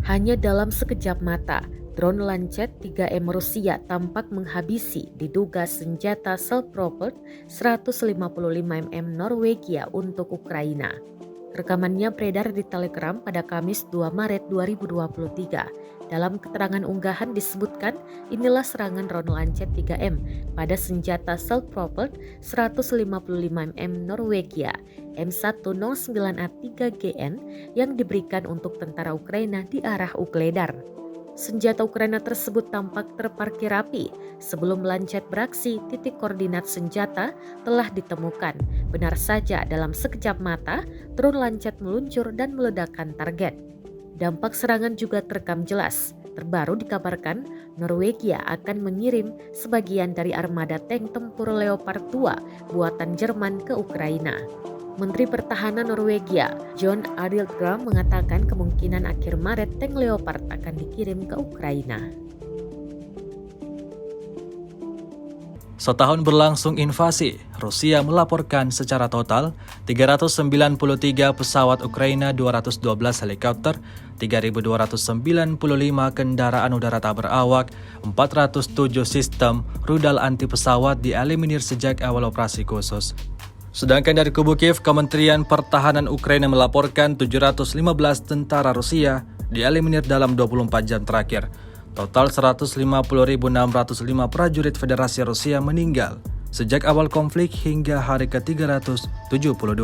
Hanya dalam sekejap mata, drone Lancet 3M Rusia tampak menghabisi diduga senjata self-propelled 155 mm Norwegia untuk Ukraina. Rekamannya beredar di Telegram pada Kamis 2 Maret 2023. Dalam keterangan unggahan disebutkan inilah serangan drone Lancet 3M pada senjata self-propelled 155 mm Norwegia M109A3GN yang diberikan untuk tentara Ukraina di arah Ukledar. Senjata Ukraina tersebut tampak terparkir rapi. Sebelum Lancet beraksi, titik koordinat senjata telah ditemukan. Benar saja dalam sekejap mata, drone Lancet meluncur dan meledakkan target. Dampak serangan juga terekam jelas. Terbaru dikabarkan Norwegia akan mengirim sebagian dari armada tank tempur Leopard 2 buatan Jerman ke Ukraina. Menteri Pertahanan Norwegia, Jon Adilgram, mengatakan kemungkinan akhir Maret tank Leopard akan dikirim ke Ukraina. Setahun berlangsung invasi, Rusia melaporkan secara total 393 pesawat Ukraina, 212 helikopter, 3.295 kendaraan udara tak berawak, 407 sistem rudal anti pesawat dieliminir sejak awal operasi khusus. Sedangkan dari kubu Kiev, Kementerian Pertahanan Ukraina melaporkan 715 tentara Rusia dieliminir dalam 24 jam terakhir. Total 150.605 prajurit Federasi Rusia meninggal sejak awal konflik hingga hari ke-372.